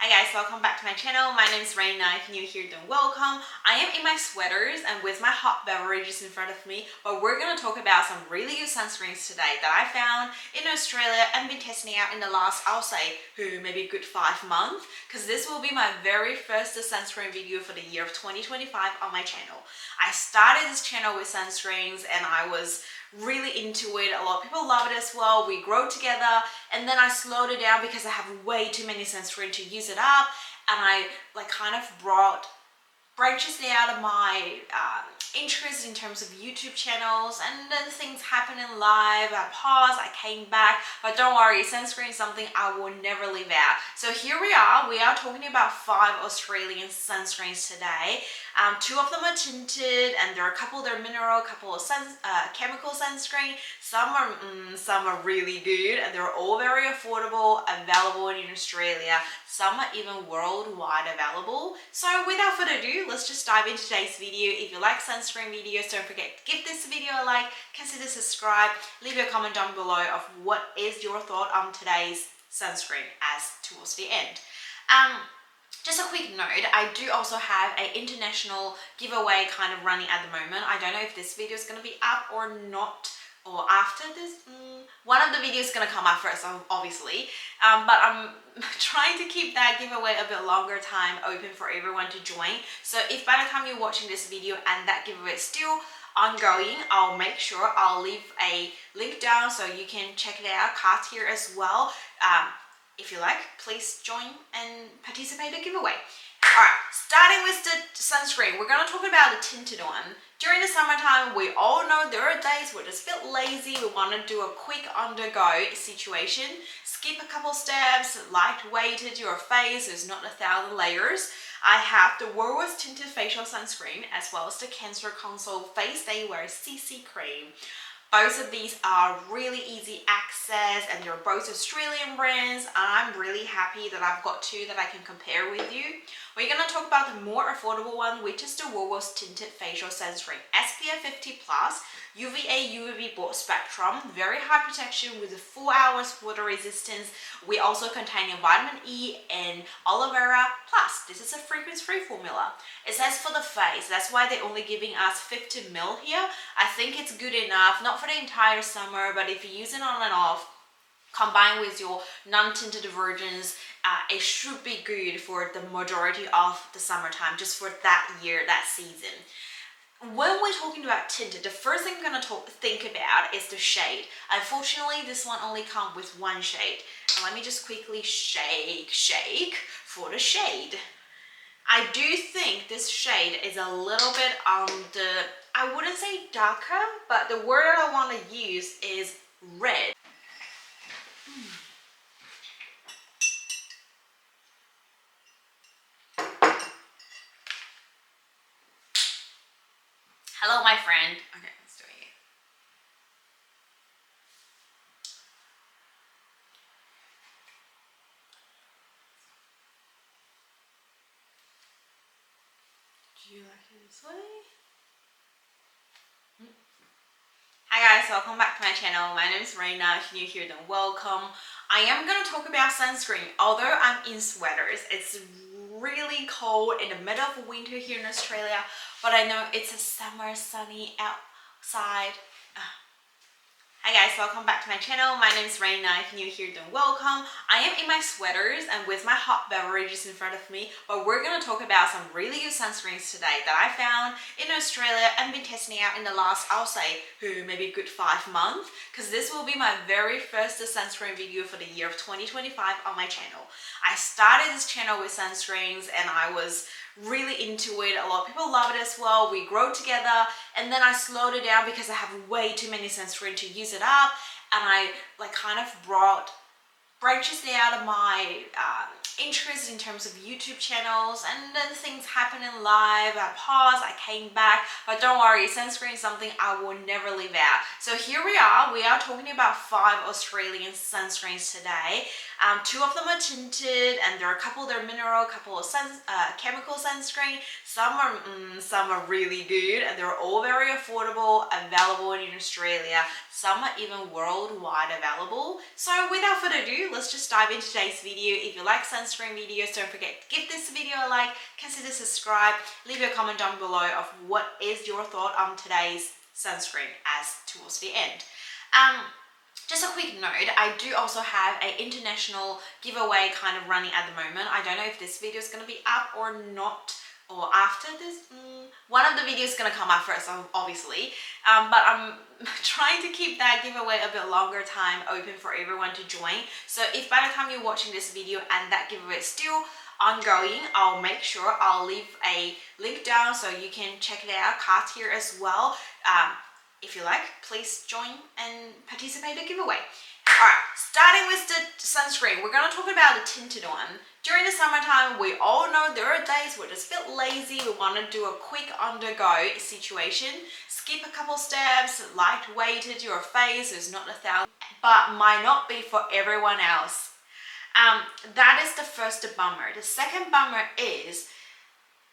Hi guys, welcome back to my channel. My name is Rena. If you're new here, then welcome. I am in my sweaters and with my hot beverages in front of me, but we're going to talk about some really good sunscreens today that I found in Australia and been testing out in the last, I'll say, maybe a good 5 months, because this will be my very first sunscreen video for the year of 2025 on my channel. I started this channel with sunscreens and I was really into it. A lot of people love it as well. We grow together, and then I slowed it down because I have way too many sunscreen to use it up, and I kind of branches out of my interest in terms of YouTube channels, and then things happen in life. I paused, I came back, but don't worry, sunscreen is something I will never leave out. So here we are talking about 5 Australian sunscreens today. 2 of them are tinted, and there are a couple that are mineral, a couple of chemical sunscreen. Some are really good, and they're all very affordable, available in Australia. Some are even worldwide available. So without further ado, let's just dive into today's video. If you like sunscreen videos, don't forget to give this video a like, consider subscribe, leave a comment down below of what is your thought on today's sunscreen as towards the end. Just a quick note, I do also have an international giveaway kind of running at the moment. I don't know if this video is going to be up or not, or after this. One of the videos is going to come out first, obviously, but I'm trying to keep that giveaway a bit longer time open for everyone to join. So if by the time you're watching this video and that giveaway is still ongoing, I'll make sure I'll leave a link down so you can check it out, card here as well. If you like, please join and participate in the giveaway. Alright, starting with the sunscreen, we're going to talk about the tinted one. During the summertime, we all know there are days we're just a bit lazy, we want to do a quick on-the-go situation, skip a couple steps, lightweighted your face, there's not 1,000 layers. I have the Woolworths tinted facial sunscreen as well as the Cancer Console Face Day Wear CC cream. Both of these are really easy access, and they're both Australian brands. I'm really happy that I've got 2 that I can compare with you. We're going to talk about the more affordable one, which is the Woolworths Tinted Facial Sunscreen SPF 50+, UVA UVB broad spectrum, very high protection with a 4 hours water resistance. We also contain a vitamin E and aloe vera plus. This is a fragrance-free formula. It says for the face, that's why they're only giving us 50 ml here. I think it's good enough, not for the entire summer, but if you use it on and off, combined with your non-tinted versions, it should be good for the majority of the summertime, just for that year, that season. When we're talking about tinted, the first thing we're going to think about is the shade. Unfortunately, this one only comes with 1 shade. And let me just quickly shake for the shade. I do think this shade is a little bit on the, I wouldn't say darker, but the word I want to use is red. Hello, my friend. Okay, let's do it again. Do you like it this way? Hi guys, welcome back to my channel. My name is Rena. If you're new here, then welcome. I am going to talk about sunscreen. Although I'm in sweaters, it's really cold in the middle of winter here in Australia, but I know it's a summer sunny outside. Hi guys, welcome back to my channel. My name is Rena. If you're new here, then welcome. I am in my sweaters and with my hot beverages in front of me, but we're going to talk about some really good sunscreens today that I found in Australia and been testing out in the last, I'll say, maybe a good 5 months, because this will be my very first sunscreen video for the year of 2025 on my channel. I started this channel with sunscreens and I was really into it. A lot of people love it as well. We grow together, and then I slowed it down because I have way too many sunscreen to use it up, and I kind of branches out of my interest in terms of YouTube channels, and then things happen in life. I paused, I came back, but don't worry, sunscreen is something I will never leave out. So here we are talking about 5 Australian sunscreens today. 2 of them are tinted, and there are a couple that are mineral, a couple of chemical sunscreen. Some are really good, and they're all very affordable, available in Australia. Some are even worldwide available. So without further ado, let's just dive into today's video. If you like sunscreen sunscreen videos, don't forget to give this video a like, consider subscribe, leave a comment down below of what is your thought on today's sunscreen as towards the end. Just a quick note, I do also have an international giveaway kind of running at the moment. I don't know if this video is going to be up or not, or after this. One of the videos is going to come out first, obviously, but I'm trying to keep that giveaway a bit longer time open for everyone to join. So if by the time you're watching this video and that giveaway is still ongoing, I'll make sure I'll leave a link down so you can check it out. Cards here as well. If you like, please join and participate in the giveaway. Alright, starting with the sunscreen, we're going to talk about the tinted one. During the summertime, we all know there are days we're just a bit lazy, we want to do a quick on-the-go situation, skip a couple steps, lightweighted your face, there's not 1,000, but might not be for everyone else. That is the first bummer. The second bummer is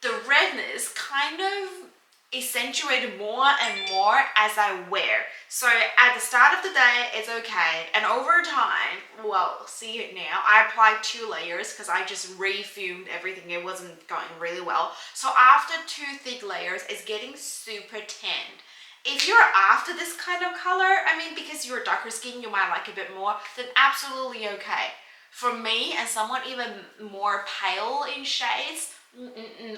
the redness kind of accentuated more and more as I wear. So at the start of the day it's okay, and over time, well, see it now, I applied 2 layers because I just refumed everything. It wasn't going really well. So after 2 thick layers, it's getting super tanned. If you're after this kind of color, I mean, because you're darker skin, you might like a bit more, then absolutely okay. For me and someone even more pale in shades,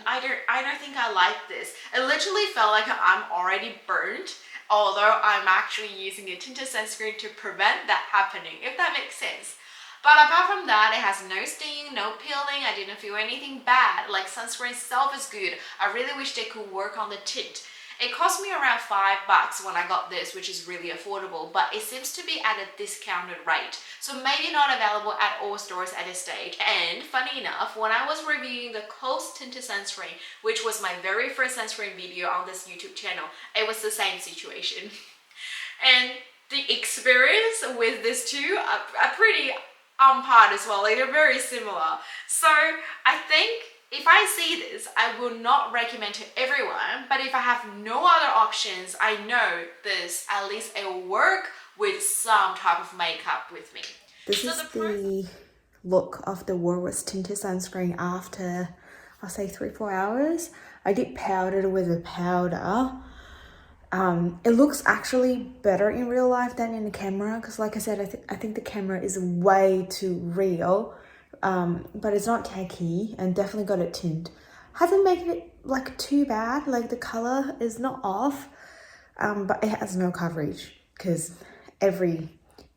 I don't think I like this. It literally felt like I'm already burnt, although I'm actually using a tinted sunscreen to prevent that happening, if that makes sense. But apart from that, it has no sting, no peeling. I didn't feel anything bad. Like, sunscreen itself is good. I really wish they could work on the tint. It cost me around $5 when I got this, which is really affordable, but it seems to be at a discounted rate. So maybe not available at all stores at this stage. And funny enough, when I was reviewing the Coast Tinted Sunscreen, which was my very first sunscreen video on this YouTube channel, it was the same situation. And the experience with this two are pretty on par as well. Like, they're very similar. So I think if I see this, I will not recommend to everyone, but if I have no other options, I know this, at least it will work with some type of makeup with me. This is the look of the Woolworths tinted sunscreen after, I'll say 3-4 hours. I did powder it with a powder. It looks actually better in real life than in the camera, because like I said, I think the camera is way too real. But it's not tacky, and definitely got it tint. Hasn't made it like too bad, like the color is not off, but it has no coverage because every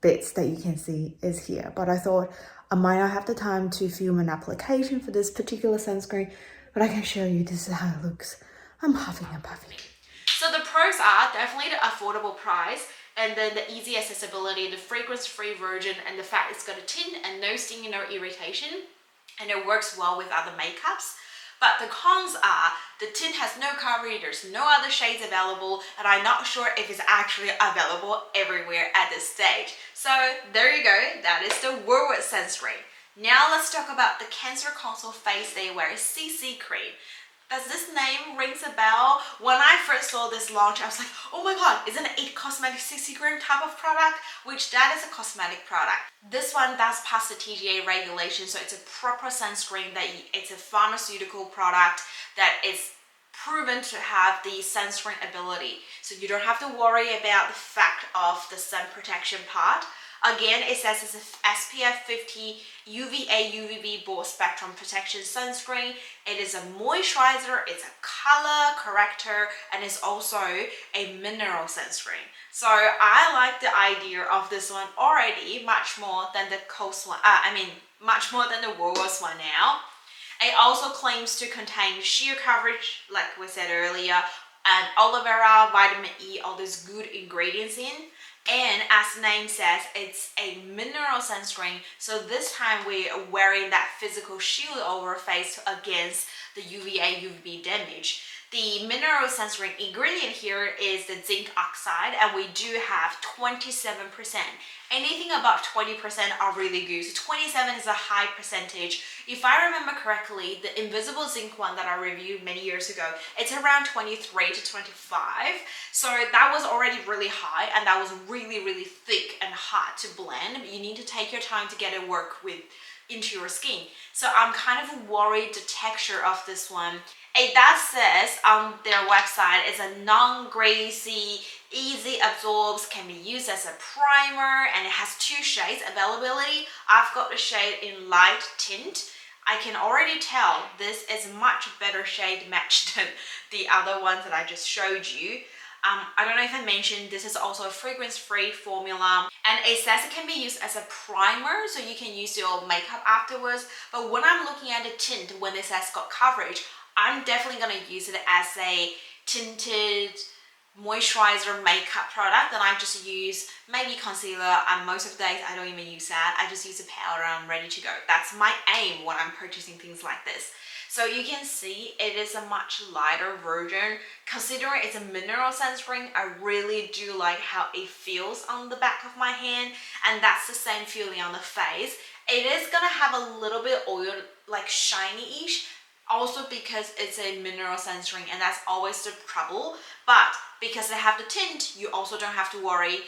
bits that you can see is here. But I thought I might not have the time to film an application for this particular sunscreen, but I can show you this is how it looks. I'm huffing and puffing. So the pros are definitely the affordable price, and then the easy accessibility, the fragrance-free version, and the fact it's got a tint and no sting, no irritation, and it works well with other makeups. But the cons are the tint has no coverage, there's no other shades available, and I'm not sure if it's actually available everywhere at this stage. So there you go, that is the Woolworths sunscreen. Now let's talk about the Cancer Console Face Day Wear CC Cream. Does this name rings a bell? When I first saw this launch, I was like, oh my god, isn't it a cosmetic CC cream type of product? Which that is a cosmetic product. This one does pass the TGA regulation, so it's a proper sunscreen, it's a pharmaceutical product that is proven to have the sunscreen ability. So you don't have to worry about the fact of the sun protection part. Again, it says it's a SPF 50 UVA UVB broad spectrum protection sunscreen. It is a moisturizer, it's a color corrector, and it's also a mineral sunscreen. So I like the idea of this one already much more than the Coast one. Much more than the Woolworths one now. It also claims to contain sheer coverage, like we said earlier, and aloe vera, vitamin E, all those good ingredients in. And as the name says, it's a mineral sunscreen, so this time we're wearing that physical shield over our face against the UVA UVB damage. The mineral sunscreen ingredient here is the zinc oxide, and we do have 27%. Anything above 20% are really good. So 27 is a high percentage. If I remember correctly, the invisible zinc one that I reviewed many years ago, it's around 23 to 25. So that was already really high, and that was really, really thick and hard to blend. You need to take your time to get it work with into your skin. So I'm kind of worried the texture of this one. It does says on their website it's a non-greasy, easy absorbs, can be used as a primer, and it has 2 shades availability. I've got the shade in light tint. I can already tell this is much better shade match than the other ones that I just showed you. I don't know if I mentioned, this is also a fragrance-free formula, and it says it can be used as a primer, so you can use your makeup afterwards. But when I'm looking at the tint, when it says got coverage, I'm definitely going to use it as a tinted moisturizer makeup product. And I just use maybe concealer, and most of the days I don't even use that. I just use a powder and I'm ready to go. That's my aim when I'm purchasing things like this. So you can see it is a much lighter version. Considering it's a mineral sunscreen, I really do like how it feels on the back of my hand, and that's the same feeling on the face. It is gonna have a little bit oil, like shiny-ish, also because it's a mineral sunscreen, and that's always the trouble. But because they have the tint, you also don't have to worry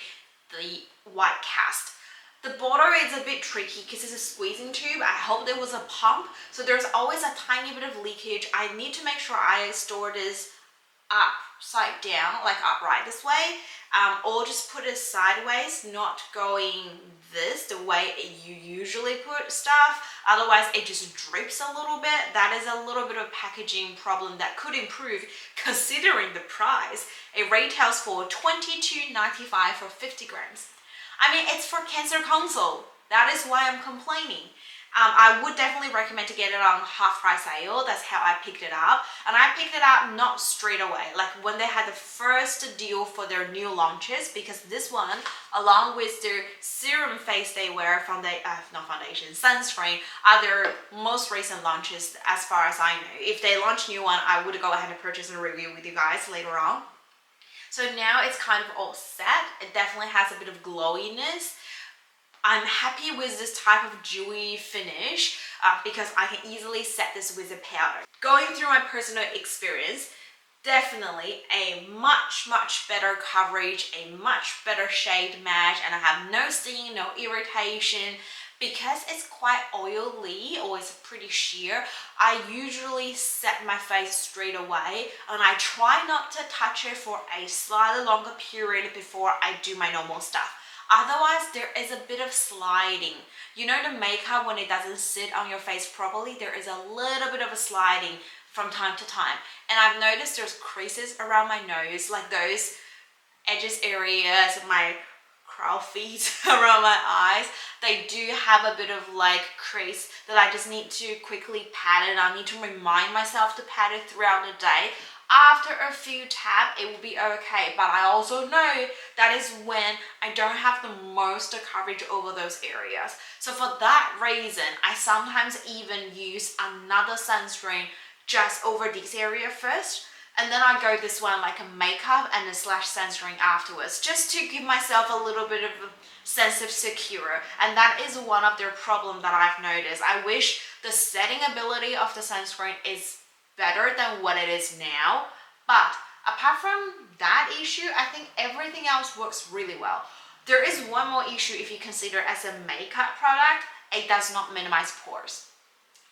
the white cast. The border is a bit tricky because it's a squeezing tube. I hope there was a pump, so there's always a tiny bit of leakage. I need to make sure I store this upside down, like upright this way, or just put it sideways, not going this the way you usually put stuff. Otherwise it just drips a little bit. That is a little bit of packaging problem that could improve considering the price. It retails for $22.95 for 50 grams. I mean, it's for cancer console. That is why I'm complaining. I would definitely recommend to get it on half price sale. That's how I picked it up. And I picked it up not straight away, like when they had the first deal for their new launches, because this one, along with their serum face they wear from the, not foundation, sunscreen, are their most recent launches as far as I know. If they launch new one, I would go ahead and purchase and review with you guys later on. So now it's kind of all set. It definitely has a bit of glowiness. I'm happy with this type of dewy finish because I can easily set this with a powder. Going through my personal experience, definitely a much better coverage, a much better shade match, and I have no stinging, no irritation. Because it's quite oily or it's pretty sheer, I usually set my face straight away, and I try not to touch it for a slightly longer period before I do my normal stuff. Otherwise, there is a bit of sliding. You know, the makeup, when it doesn't sit on your face properly, there is a little bit of a sliding from time to time. And I've noticed there's creases around my nose, like those edges areas, my crow feet around my eyes. They do have a bit of like crease that I just need to quickly pat it. I need to remind myself to pat it throughout the day. After a few taps, it will be okay, but I also know that is when I don't have the most coverage over those areas. So for that reason, I sometimes even use another sunscreen just over this area first, and then I go this one like a makeup and a slash sunscreen afterwards, just to give myself a little bit of a sense of secure. And that is one of their problems that I've noticed. I wish the setting ability of the sunscreen is better than what it is now, but apart from that issue, I think everything else works really well. There is one more issue if you consider as a makeup product, it does not minimize pores.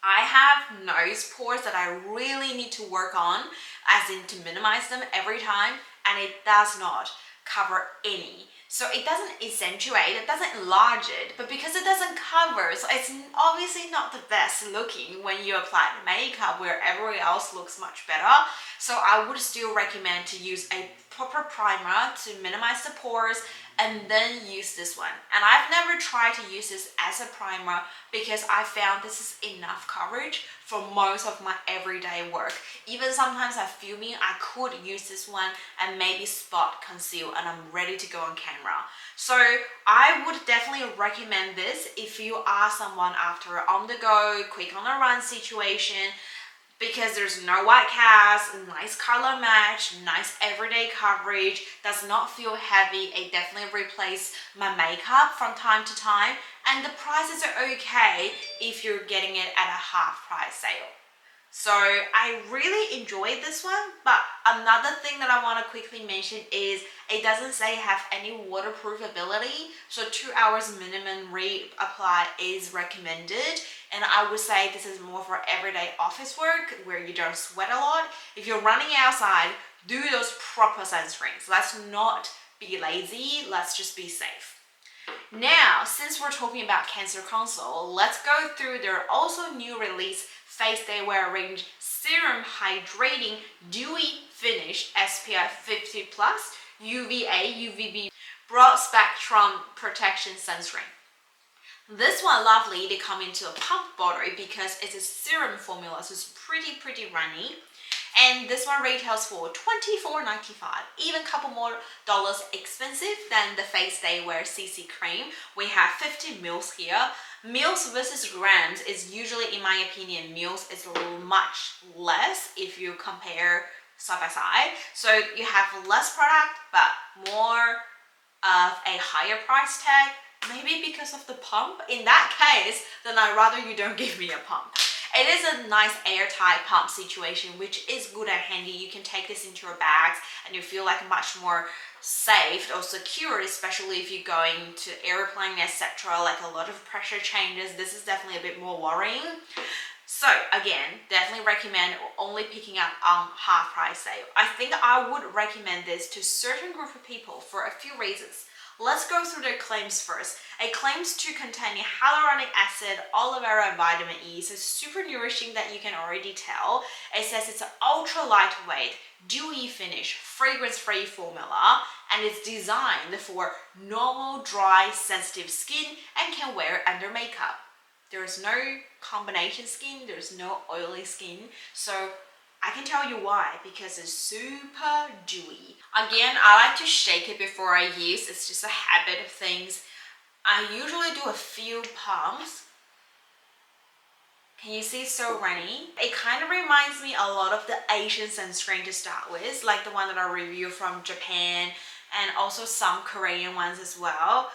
I have nose pores that I really need to work on, as in to minimize them every time, and it does not cover any. So it doesn't accentuate, it doesn't enlarge it, but because it doesn't cover, so it's obviously not the best looking when you apply the makeup where everywhere else looks much better. So I would still recommend to use a proper primer to minimize the pores, and then use this one. And I've never tried to use this as a primer because I found this is enough coverage for most of my everyday work. Even sometimes I'm filming, I could use this one and maybe spot conceal, and I'm ready to go on camera. So I would definitely recommend this if you are someone after on the go, quick on the run situation, because there's no white cast, nice color match, nice everyday coverage, does not feel heavy. It definitely replaces my makeup from time to time, and the prices are okay if you're getting it at a half price sale. So I really enjoyed this one, but another thing that I want to quickly mention is it doesn't say have any waterproof ability. So 2 hours minimum reapply is recommended. And I would say this is more for everyday office work where you don't sweat a lot. If you're running outside, do those proper sunscreens. Let's not be lazy, let's just be safe. Now, since we're talking about Cancer Console, let's go through their also new release Face Day Wear Range Serum Hydrating Dewy Finish SPF 50 Plus UVA UVB Broad Spectrum Protection Sunscreen. This one, lovely, they come into a pump bottle because it's a serum formula, so it's pretty runny. And this one retails for $24.95, even a couple more dollars expensive than the Face Day Wear CC cream. We have 50 mils here. Mils versus grams is usually, in my opinion, mils is a little much less if you compare side by side. So you have less product, but more of a higher price tag. Maybe because of the pump. In that case, then I'd rather you don't give me a pump. It is a nice airtight pump situation, which is good and handy. You can take this into your bags and you feel like much more safe or secure, especially if you're going to airplane, etc. Like a lot of pressure changes. This is definitely a bit more worrying. So again, definitely recommend only picking up on half price sale. I think I would recommend this to certain group of people for a few reasons. Let's go through their claims first. It claims to contain hyaluronic acid, aloe vera, and vitamin E. So it's super nourishing that you can already tell. It says it's an ultra lightweight, dewy finish, fragrance-free formula, and it's designed for normal, dry, sensitive skin and can wear it under makeup. There's no combination skin, there's no oily skin. So I can tell you why, because it's super dewy. Again, I like to shake it before I use. It's just a habit of things. I usually do a few pumps. Can you see it's so runny? It kind of reminds me a lot of the Asian sunscreen to start with, like the one that I reviewed from Japan and also some Korean ones as well.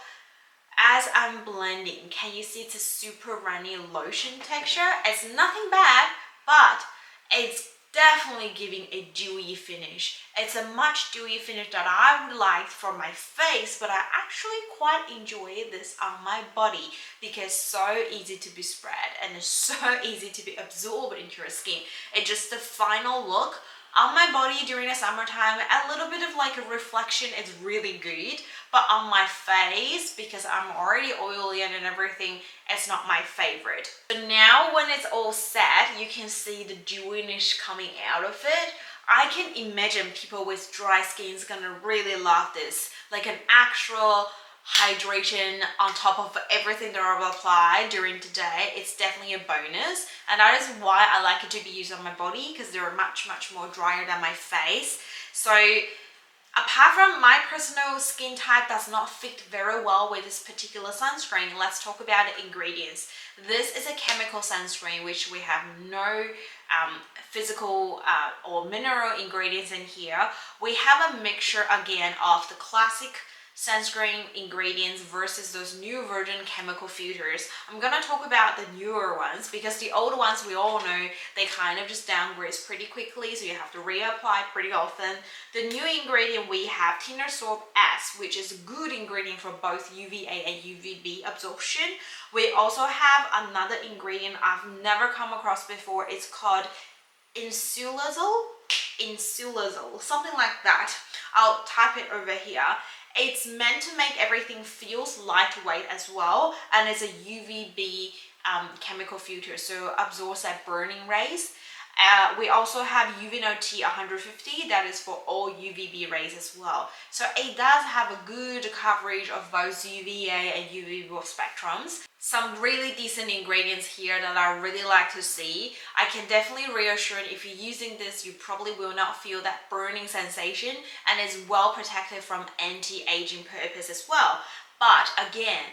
As I'm blending, can you see it's a super runny lotion texture? It's nothing bad, but it's definitely giving a dewy finish. It's a much dewy finish that I would like for my face, but I actually quite enjoy this on my body because it's so easy to be spread and it's so easy to be absorbed into your skin. It's just the final look on my body during the summertime. A little bit of like a reflection is really good, but on my face, because I'm already oily and everything, it's not my favorite. So now when it's all set, you can see the dewiness coming out of it. I can imagine people with dry skin is gonna really love this, like an actual hydration on top of everything that I've applied during the day. It's definitely a bonus, and that is why I like it to be used on my body, because they're much more drier than my face. So apart from my personal skin type does not fit very well with this particular sunscreen, let's talk about the ingredients. This is a chemical sunscreen, which we have no physical or mineral ingredients in here. We have a mixture again of the classic sunscreen ingredients versus those new virgin chemical filters. I'm gonna talk about the newer ones because the old ones, we all know, they kind of just downgrade pretty quickly, so you have to reapply pretty often. The new ingredient we have Tinosorb S, which is a good ingredient for both UVA and UVB absorption. We also have another ingredient I've never come across before. It's called insulazole, something like that. I'll type it over here. It's meant to make everything feels lightweight as well, and it's a UVB chemical filter, so absorbs that burning rays. We also have UVNOT 150, that is for all UVB rays as well. So it does have a good coverage of both UVA and UVB spectrums. Some really decent ingredients here that I really like to see. I can definitely reassure if you're using this, you probably will not feel that burning sensation, and is well protected from anti-aging purpose as well. But again,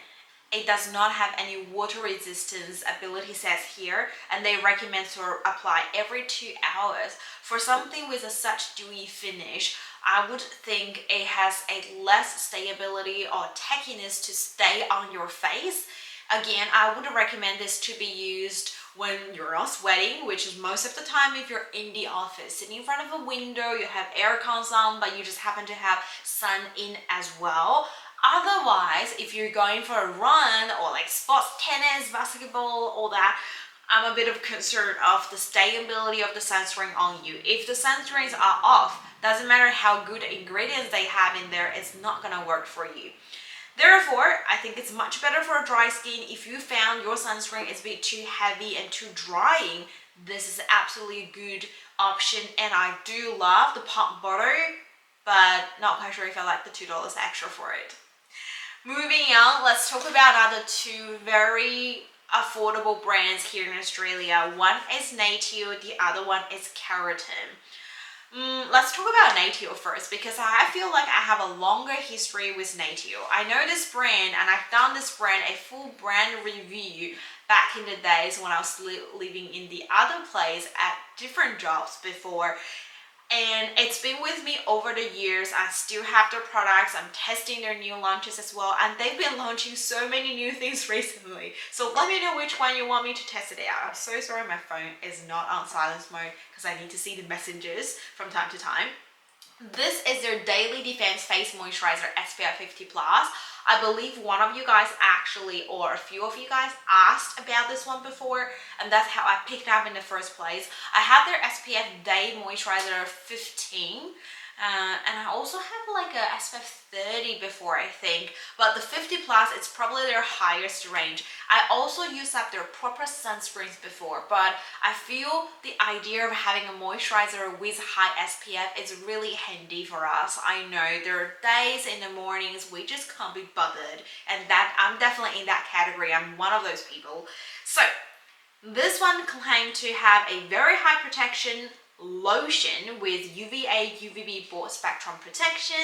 it does not have any water resistance ability says here, and they recommend to apply every 2 hours. For something with such dewy finish, I would think it has a less stability or tackiness to stay on your face. Again, I would recommend this to be used when you're not sweating, which is most of the time if you're in the office, sitting in front of a window, you have air cons on, but you just happen to have sun in as well. Otherwise, if you're going for a run or like sports, tennis, basketball, all that, I'm a bit of concern of the stayability of the sunscreen on you. If the sunscreens are off, doesn't matter how good ingredients they have in there, it's not gonna work for you. Therefore, I think it's much better for dry skin. If you found your sunscreen is a bit too heavy and too drying, this is absolutely a good option. And I do love the pump butter, but not quite sure if I like the $2 extra for it. Moving on, let's talk about other two very affordable brands here in Australia. One is Natio, the other one is Carroten. Let's talk about Natio first, because I feel like I have a longer history with Natio. I know this brand and I've done this brand a full brand review back in the days when I was living in the other place at different jobs before. And it's been with me over the years. I still have their products. I'm testing their new launches as well. And they've been launching so many new things recently. So let me know which one you want me to test it out. I'm so sorry my phone is not on silence mode because I need to see the messages from time to time. This is their Daily Defense Face Moisturiser SPF 50+. I believe one of you guys actually, or a few of you guys asked about this one before, and that's how I picked it up in the first place. I have their SPF Day Moisturiser 15, and I also have like a SPF 30 before, I think, but the 50+, it's probably their highest range. I also used up their proper sunscreens before, but I feel the idea of having a moisturizer with high SPF is really handy for us. I know there are days in the mornings we just can't be bothered, and that I'm definitely in that category. I'm one of those people. So this one claimed to have a very high protection lotion with UVA UVB broad spectrum protection,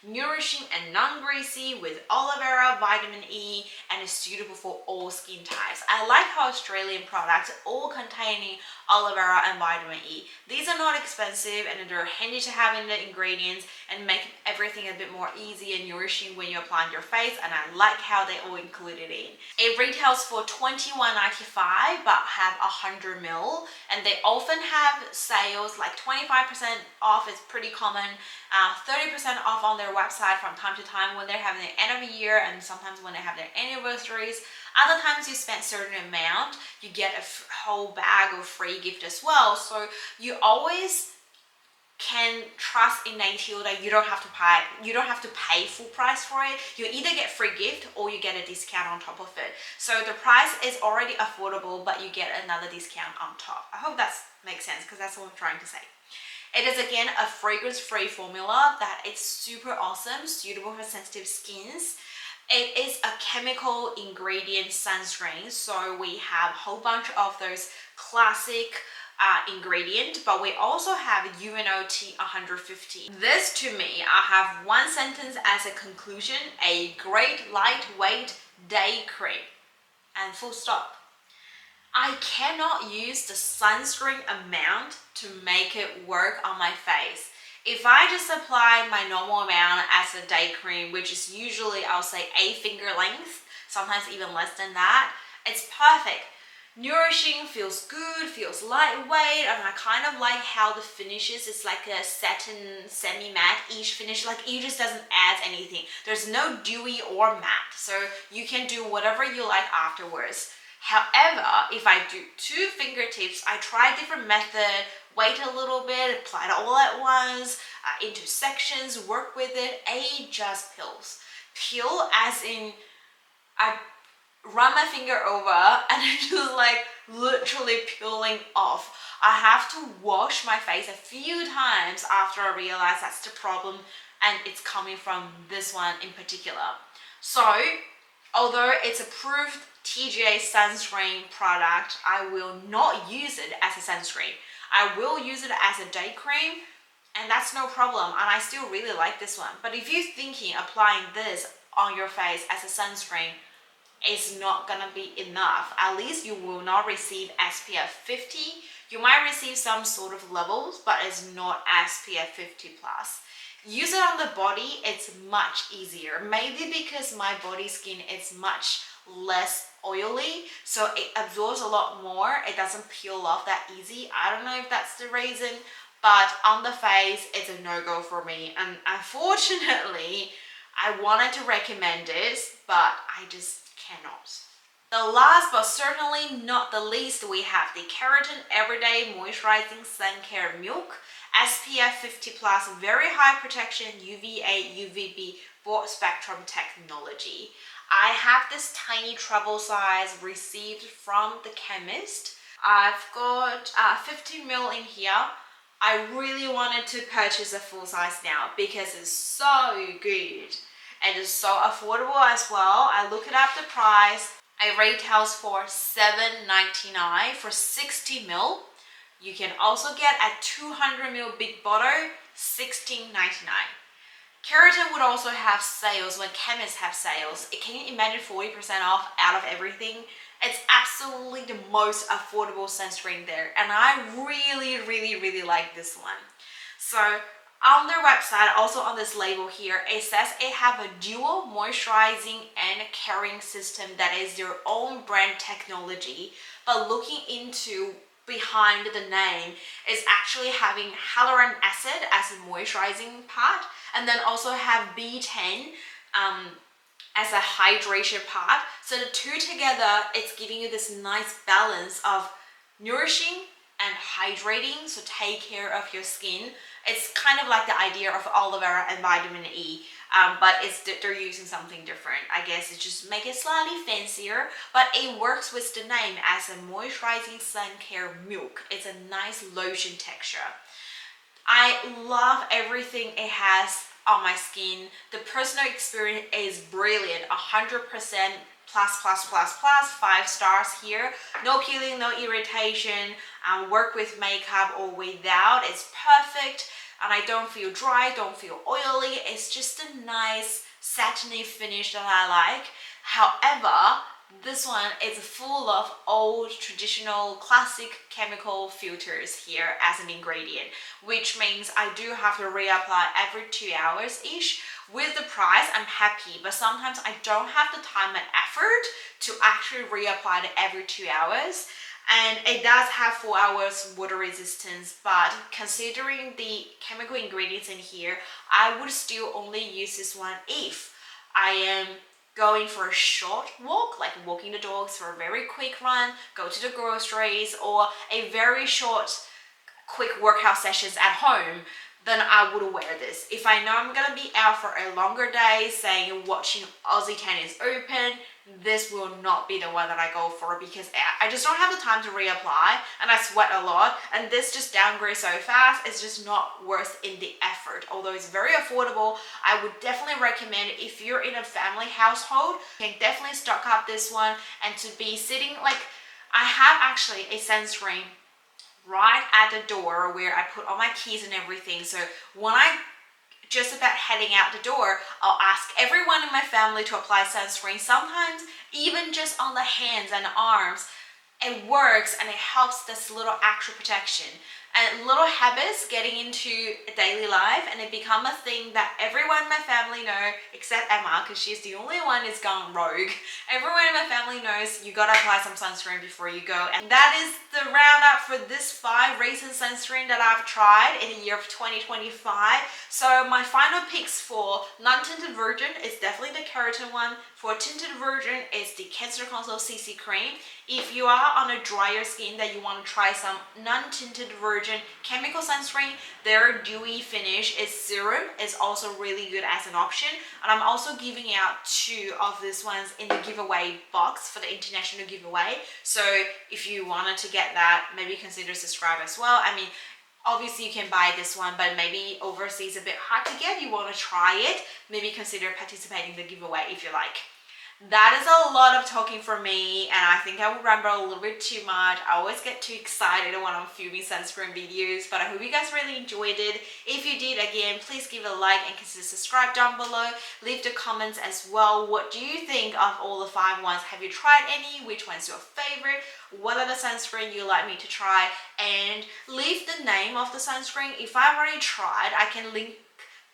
nourishing and non-greasy with aloe vera, vitamin E, and is suitable for all skin types. I like how Australian products all containing aloe vera and vitamin E. These are not expensive and they're handy to have in the ingredients and make everything a bit more easy and nourishing when you apply on your face, and I like how they all include it in. It retails for $21.95 but have 100 ml, and they often have sales like 25% off is pretty common, 30% off on their website from time to time when they're having the end of the year and sometimes when they have their anniversaries. Other times you spend a certain amount, you get a whole bag of free gift as well. So you always can trust in Natio that you don't have to pay full price for it. You either get free gift or you get a discount on top of it. So the price is already affordable, but you get another discount on top. I hope that makes sense because that's what I'm trying to say. It is again a fragrance-free formula that is super awesome, suitable for sensitive skins. It is a chemical ingredient sunscreen, so we have a whole bunch of those classic ingredient, but we also have UNOT 150. This to me, I have one sentence as a conclusion: a great lightweight day cream, and full stop. I cannot use the sunscreen amount to make it work on my face. If I just apply my normal amount as a day cream, which is usually I'll say a finger length, sometimes even less than that, it's perfect. Nourishing, feels good, feels lightweight, and I kind of like how the finish is. It's like a satin semi-matte-ish finish, like it just doesn't add anything. There's no dewy or matte, so you can do whatever you like afterwards. However, if I do 2 fingertips, I try a different method, wait a little bit, apply it all at once, into sections, work with it. A just peels. Peel as in, I run my finger over and it's just like literally peeling off. I have to wash my face a few times after I realize that's the problem, and it's coming from this one in particular. So, although it's approved TGA sunscreen product, I will not use it as a sunscreen. I will use it as a day cream, and that's no problem, and I still really like this one. But if you're thinking applying this on your face as a sunscreen, it's not gonna be enough. At least you will not receive SPF 50. You might receive some sort of levels, but it's not SPF 50+. Use it on the body, it's much easier. Maybe because my body skin is much less oily, so it absorbs a lot more. It doesn't peel off that easy. I don't know if that's the reason, but on the face it's a no-go for me, and unfortunately I wanted to recommend this, but I just cannot. The last but certainly not the least, we have the Carroten Everyday Moisturizing Sun Care Milk SPF 50 plus, very high protection UVA UVB broad spectrum technology. I have this tiny travel size received from the chemist. I've got 50 ml in here. I really wanted to purchase a full size now because it's so good and it's so affordable as well. I looked up the price. It retails for $7.99 for 60 ml. You can also get a 200 ml big bottle, $16.99. Carroten would also have sales when chemists have sales. Can you imagine 40% off out of everything? It's absolutely the most affordable sunscreen there, and I really like this one. So on their website, also on this label here, it says it have a dual moisturizing and carrying system that is their own brand technology, but looking into behind the name is actually having hyaluronic acid as a moisturizing part, and then also have B10 as a hydration part. So the two together, it's giving you this nice balance of nourishing and hydrating, so take care of your skin. It's kind of like the idea of aloe vera and vitamin E, but they're using something different. I guess it's just make it slightly fancier, but it works with the name as a moisturizing sun care milk. It's a nice lotion texture. I love everything it has on my skin. The personal experience is brilliant, 100% plus, 5 stars here. No peeling, no irritation, work with makeup or without, it's perfect, and I don't feel dry, don't feel oily. It's just a nice satiny finish that I like. However, this one is full of old traditional classic chemical filters here as an ingredient, which means I do have to reapply every 2 hours ish. With the price, I'm happy, but sometimes I don't have the time and effort to actually reapply it every 2 hours. And it does have 4 hours water resistance, but considering the chemical ingredients in here, I would still only use this one if I am going for a short walk, like walking the dogs for a very quick run, go to the groceries, or a very short quick workout sessions at home, then I would wear this. If I know I'm gonna be out for a longer day, saying watching Aussie tennis open, this will not be the one that I go for, because I just don't have the time to reapply and I sweat a lot, and this just downgrades so fast. It's just not worth in the effort. Although it's very affordable, I would definitely recommend it if you're in a family household. You can definitely stock up this one, and to be sitting, like I have actually a sunscreen right at the door where I put all my keys and everything. So when I just about heading out the door, I'll ask everyone in my family to apply sunscreen. Sometimes even just on the hands and arms, it works and it helps this little extra protection. And little habits getting into daily life, and it become a thing that everyone in my family know, except Emma, because she's the only one who's gone rogue. Everyone in my family knows you gotta apply some sunscreen before you go. And that is the roundup for this 5 recent sunscreen that I've tried in the year of 2025. So my final picks for non-tinted virgin is definitely the Carroten one. For tinted virgin is the Cancer Console CC cream. If you are on a drier skin that you want to try some non-tinted virgin chemical sunscreen, their dewy finish is serum is also really good as an option. And I'm also giving out 2 of these ones in the giveaway box for the international giveaway. So if you wanted to get that, maybe consider subscribe as well. I mean, obviously you can buy this one, but maybe overseas a bit hard to get. You want to try it, maybe consider participating in the giveaway if you like. That is a lot of talking for me, and I think I will ramble a little bit too much. I always get too excited when I'm filming sunscreen videos, but I hope you guys really enjoyed it. If you did, again, please give it a like and consider subscribe down below. Leave the comments as well. What do you think of all the 5 ones? Have you tried any? Which one's your favorite? What are the sunscreen you'd like me to try? And leave the name of the sunscreen. If I've already tried, I can link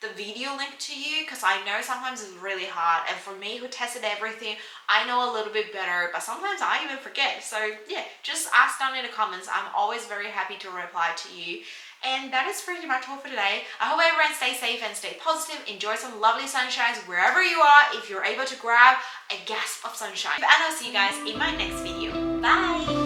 the video link to you, because I know sometimes it's really hard, and for me who tested everything, I know a little bit better, but sometimes I even forget. So yeah, just ask down in the comments. I'm always very happy to reply to you. And that is pretty much all for today. I hope everyone stays safe and stay positive. Enjoy some lovely sunshines wherever you are, if you're able to grab a gasp of sunshine. And I'll see you guys in my next video. Bye!